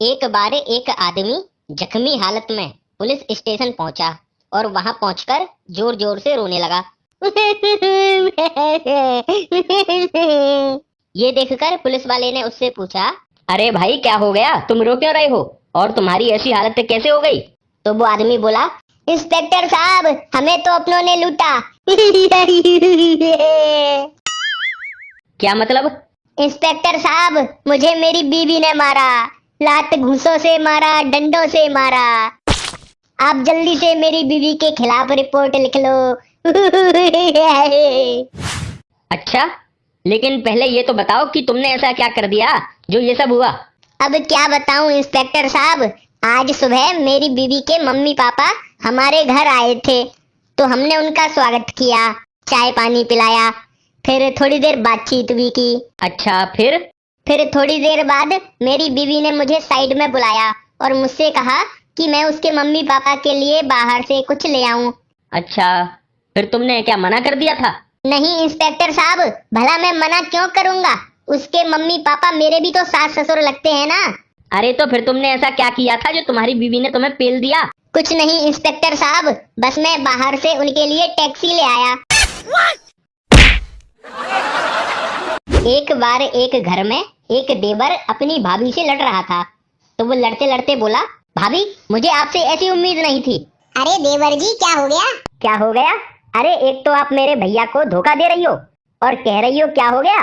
एक बार एक आदमी जख्मी हालत में पुलिस स्टेशन पहुंचा और वहां पहुंचकर जोर जोर से रोने लगा। ये देखकर पुलिस वाले ने उससे पूछा, अरे भाई क्या हो गया, तुम रो क्यों रहे हो और तुम्हारी ऐसी हालत कैसे हो गई? तो वो आदमी बोला, इंस्पेक्टर साहब हमें तो अपनों ने लूटा। क्या मतलब? इंस्पेक्टर साहब मुझे मेरी बीवी ने मारा, लात घूंसों से मारा, डंडों से मारा। आप जल्दी से मेरी बीवी के खिलाफ रिपोर्ट लिख लो। अच्छा, लेकिन पहले ये तो बताओ कि तुमने ऐसा क्या कर दिया जो ये सब हुआ? अब क्या बताऊं इंस्पेक्टर साहब, आज सुबह मेरी बीवी के मम्मी पापा हमारे घर आए थे, तो हमने उनका स्वागत किया, चाय पानी पिलाया, फिर थोड़ी देर बातचीत भी की। अच्छा, फिर थोड़ी देर बाद मेरी बीवी ने मुझे साइड में बुलाया और मुझसे कहा कि मैं उसके मम्मी पापा के लिए बाहर से कुछ ले आऊं। अच्छा, फिर तुमने क्या मना कर दिया था? नहीं इंस्पेक्टर साहब, भला मैं मना क्यों करूंगा, उसके मम्मी पापा मेरे भी तो सास ससुर लगते हैं ना। अरे तो फिर तुमने ऐसा क्या किया था जो तुम्हारी बीवी ने तुम्हें पेल दिया? कुछ नहीं इंस्पेक्टर साहब, बस मैं बाहर से उनके लिए टैक्सी ले आया। एक बार एक घर में एक देवर अपनी भाभी से लड़ रहा था, तो वो लड़ते लड़ते बोला, भाभी मुझे आपसे ऐसी उम्मीद नहीं थी। अरे देवर जी क्या हो गया? क्या हो गया? अरे एक तो आप मेरे भैया को धोखा दे रही हो और कह रही हो क्या हो गया।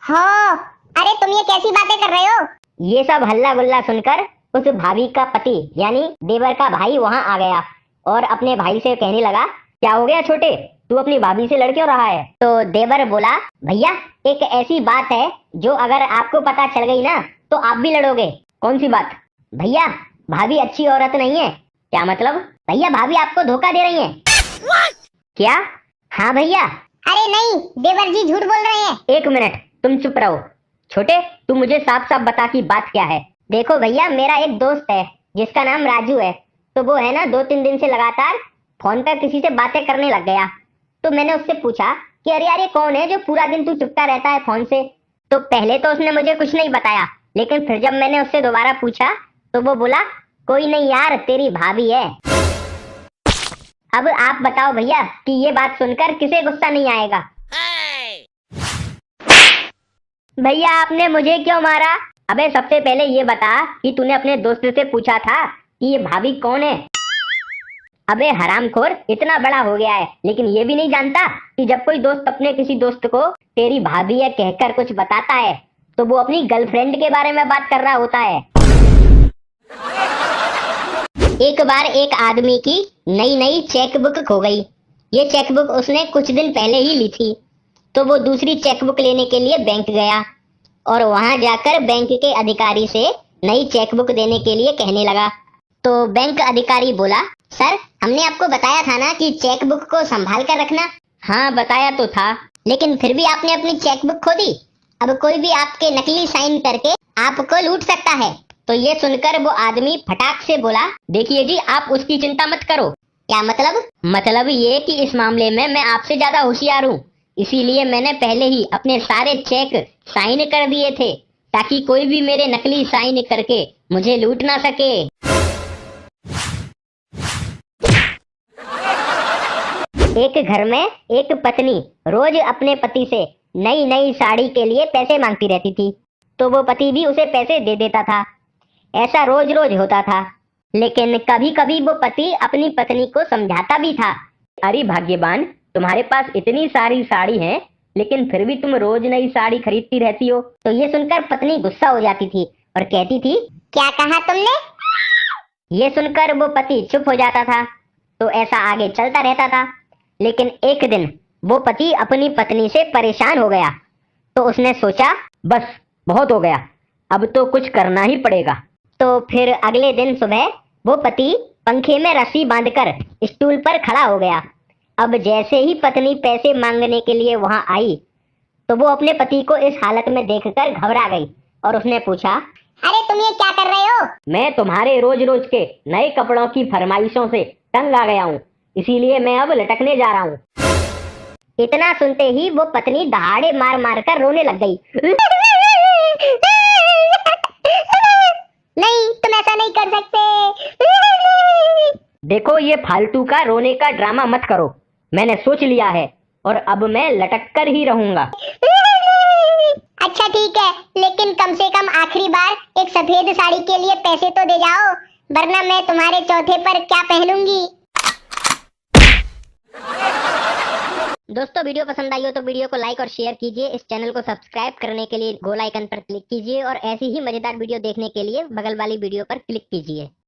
हो, अरे तुम ये कैसी बातें कर रहे हो? ये सब हल्ला गुल्ला सुनकर उस भाभी का पति यानी देवर का भाई वहां आ गया और अपने भाई से कहने लगा, क्या हो गया छोटे, तू अपनी भाभी से लड़ क्यों रहा है? तो देवर बोला, भैया एक ऐसी बात है जो अगर आपको पता चल गई ना तो आप भी लड़ोगे। कौन सी बात? भैया भाभी अच्छी औरत नहीं है। क्या मतलब? भैया भाभी आपको धोखा दे रही है। क्या? हाँ भैया। अरे नहीं देवर जी झूठ बोल रहे हैं। एक मिनट तुम चुप रहो। छोटे तू मुझे साफ साफ बता कि बात क्या है। देखो भैया मेरा एक दोस्त है जिसका नाम राजू है, तो वो है ना 2-3 दिन से लगातार फोन पर किसी से बातें करने लग गया। तो मैंने उससे पूछा कि अरे यार ये कौन है जो पूरा दिन तू चुपता रहता है फोन से? तो पहले तो उसने मुझे कुछ नहीं बताया, लेकिन फिर जब मैंने उससे दोबारा पूछा तो वो बोला, कोई नहीं यार तेरी भाभी है। अब आप बताओ भैया कि ये बात सुनकर किसे गुस्सा नहीं आएगा? भैया आपने मुझे क्यों मारा? अबे सबसे पहले ये बता कि तूने अपने दोस्त से पूछा था कि ये भाभी कौन है? अबे हरामखोर इतना बड़ा हो गया है लेकिन ये भी नहीं जानता कि जब कोई दोस्त अपने किसी दोस्त को तेरी भाभी है कहकर कुछ बताता है तो वो अपनी गर्लफ्रेंड के बारे में बात कर रहा होता है। एक बार एक आदमी की नई चेकबुक खो गई। ये चेकबुक उसने कुछ दिन पहले ही ली थी, तो वो दूसरी चेकबुक लेने के लिए बैंक गया और वहां जाकर बैंक के अधिकारी से नई चेकबुक देने के लिए कहने लगा। तो बैंक अधिकारी बोला, सर हमने आपको बताया था ना कि चेकबुक को संभाल कर रखना। हाँ बताया तो था, लेकिन फिर भी आपने अपनी चेकबुक खो दी। अब कोई भी आपके नकली साइन करके आपको लूट सकता है। तो ये सुनकर वो आदमी फटाक से बोला, देखिए जी आप उसकी चिंता मत करो। क्या मतलब? मतलब ये कि इस मामले में मैं आपसे ज्यादा होशियार हूँ, इसीलिए मैंने पहले ही अपने सारे चेक साइन कर दिए थे ताकि कोई भी मेरे नकली साइन करके मुझे लूट ना सके। एक घर में एक पत्नी रोज अपने पति से नई साड़ी के लिए पैसे मांगती रहती थी, तो वो पति भी उसे पैसे दे देता था। ऐसा रोज रोज होता था, लेकिन कभी कभी वो पति अपनी पत्नी को समझाता भी था। अरे भाग्यवान, तुम्हारे पास इतनी सारी साड़ी है लेकिन फिर भी तुम रोज नई साड़ी खरीदती रहती हो। तो ये सुनकर पत्नी गुस्सा हो जाती थी और कहती थी, क्या कहा तुमने? ये सुनकर वो पति चुप हो जाता था। तो ऐसा आगे चलता रहता था, लेकिन एक दिन वो पति अपनी पत्नी से परेशान हो गया, तो उसने सोचा बस बहुत हो गया, अब तो कुछ करना ही पड़ेगा। तो फिर अगले दिन सुबह वो पति पंखे में रस्सी बांधकर स्टूल पर खड़ा हो गया। अब जैसे ही पत्नी पैसे मांगने के लिए वहां आई तो वो अपने पति को इस हालत में देखकर घबरा गई और उसने पूछा, अरे तुम ये क्या कर रहे हो? मैं तुम्हारे रोज रोज के नए कपड़ों की फरमाइशों से तंग आ गया हूँ, इसीलिए मैं अब लटकने जा रहा हूँ। इतना सुनते ही वो पत्नी दहाड़े मार मार कर रोने लग गई। नहीं तुम देखो, ये फालतू का रोने का ड्रामा मत करो। मैंने सोच लिया है और अब मैं लटक कर ही रहूंगा। अच्छा ठीक है, लेकिन कम से कम आखिरी बार एक सफेद साड़ी के लिए पैसे तो दे जाओ, वरना मैं तुम्हारे चौथे पर क्या पहनूंगी। दोस्तों, वीडियो पसंद आई हो तो वीडियो को लाइक और शेयर कीजिए। इस चैनल को सब्सक्राइब करने के लिए गोल आइकन पर क्लिक कीजिए और ऐसी ही मजेदार वीडियो देखने के लिए बगल वाली वीडियो पर क्लिक कीजिए।